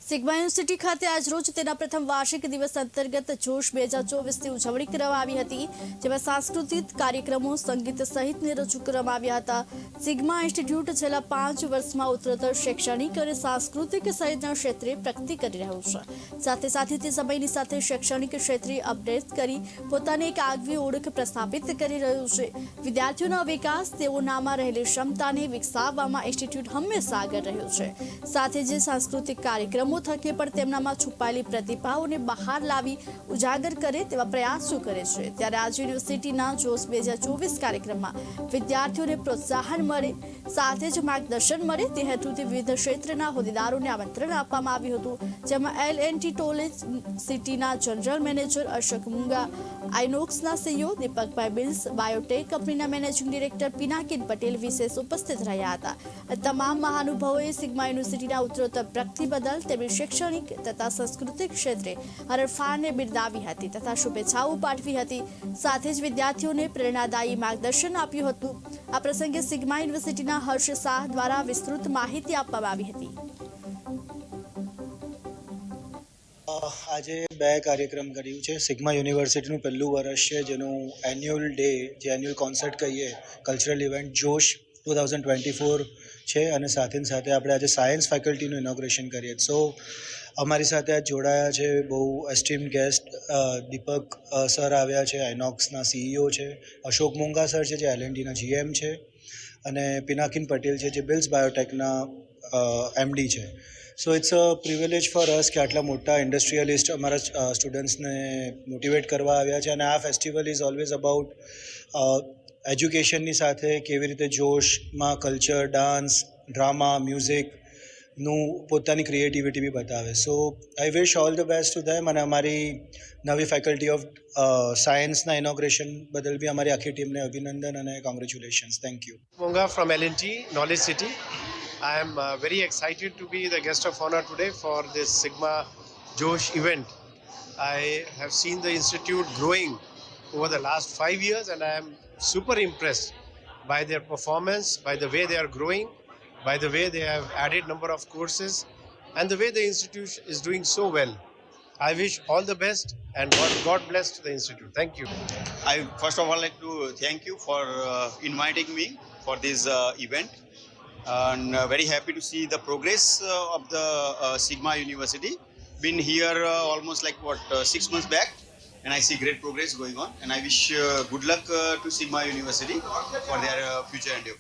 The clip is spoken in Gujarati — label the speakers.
Speaker 1: સિગ્મા યુનિવર્સિટી ખાતે આજરોજ તેના પ્રથમ વાર્ષિક દિવસ અંતર્ગત જોશ 2024ની ઉજવણી કરવામાં આવી હતી, જેમાં સાંસ્કૃતિક કાર્યક્રમો, સંગીત સહિતને રજૂ કરવામાં આવ્યા હતા. સિગ્મા ઇન્સ્ટિટ્યૂટ છેલ્લા 5 વર્ષમાં ઉત્તરોત્તર શૈક્ષણિક અને સાંસ્કૃતિક સહિતના ક્ષેત્રે પ્રગતિ કરી રહ્યું છે. સાથે સાથે તે સમયની સાથે શૈક્ષણિક ક્ષેત્રે અપડેટ કરી પોતાને એક આગવી ઓળખ પ્રસ્થાપિત કરી રહ્યું છે. વિદ્યાર્થીઓનો વિકાસ, તેઓનામાં રહેલી ક્ષમતાને વિકસાવવામાં ઇન્સ્ટિટ્યૂટ હંમેશા આગળ રહ્યું છે. સાથે જ સાંસ્કૃતિક કાર્યક્રમો થકી પણ તેમનામાં છુપાયેલી પ્રતિભાઓને બહાર લાવી ઉજાગર કરે તેવા પ્રયાસો કરે છે. ત્યારે આજે યુનિવર્સિટીના જોશ 2024 કાર્યક્રમમાં વિદ્યાર્થીઓને પ્રોત્સાહન મળે, સાથે જ માર્ગદર્શન મળે તે હેતુથી વિવિધ ક્ષેત્રના હોદ્દેદારોને આમંત્રણ આપવામાં આવ્યું હતું, જેમાં L&T ટોલેજ સિટીના જનરલ મેનેજર અશોક મુંગા, આઇનોક્સના સીઈઓ દીપકભાઈ બિલ્સ, બાયોટેક કંપનીના મેનેજિંગ ડિરેક્ટર પિનાકિન પટેલ વિશેષ ઉપસ્થિત રહ્યા હતા. તમામ મહાનુભાવોએ સિગ્મા યુનિવર્સિટીના ઉત્તરોત્તર પ્રગતિ બદલ તેમની શૈક્ષણિક તથા સાંસ્કૃતિક ક્ષેત્રે હરણફાળને બિરદાવી હતી તથા શુભેચ્છાઓ પાઠવી હતી. સાથે જ વિદ્યાર્થીઓને પ્રેરણાદાયી માર્ગદર્શન આપ્યું હતું. આ પ્રસંગે સિગ્મા યુનિવર્સિટીના હર્ષ શાહ દ્વારા વિસ્તૃત માહિતી આપવામાં આવી હતી.
Speaker 2: આજે 2 કાર્યક્રમ કર્યું છે. સિગ્મા યુનિવર્સિટીનું પહેલું વર્ષ છે, જેનું એન્યુઅલ ડે, જે એન્યુઅલ કોન્સર્ટ કહીએ, કલ્ચરલ ઇવેન્ટ જોશ 2024 છે, અને સાથે સાથે આપણે આજે સાયન્સ ફેકલ્ટીનું ઇનોગ્રેશન કરીએ. સો અમારી સાથે આજ જોડાયા છે બહુ એસ્ટીમ ગેસ્ટ. દીપક સર આવ્યા છે, આઇનોક્સના સીઈઓ છે. અશોક મુંગા સર છે, જે L&Tના GM છે, અને પિનાકિન પટેલ છે, જે બિલ્સ બાયોટેકના MD છે. So it's a privilege for us કે આટલા મોટા ઇન્ડસ્ટ્રીયલિસ્ટ અમારા સ્ટુડન્ટ્સને મોટિવેટ કરવા આવ્યા છે. અને આ ફેસ્ટિવલ ઇઝ ઓલવેઝ અબાઉટ એજ્યુકેશનની સાથે કેવી રીતે જોશમાં કલ્ચર, ડાન્સ, ડ્રામા, મ્યુઝિકનું પોતાની ક્રિએટિવિટી બી બતાવે. So I wish all the best to them. અને અમારી નવી ફેકલ્ટી ઓફ સાયન્સના ઇનોગ્રેશન બદલ બી અમારી આખી ટીમને અભિનંદન અને congratulations. Thank you.
Speaker 3: Monga from L&T Knowledge City. I am very excited to be the guest of honor today for this Sigma Josh event. I have seen the institute growing over the last 5 years, and I am super impressed by their performance, by the way they are growing, by the way they have added number of courses, and the way the institute is doing so well. I wish all the best and God bless to the institute. Thank you.
Speaker 4: I first of all like to thank you for inviting me for this event, and very happy to see the progress of the Sigma University. Been here almost like 6 months back, and I see great progress going on, and I wish good luck to Sigma University for their future endeavor.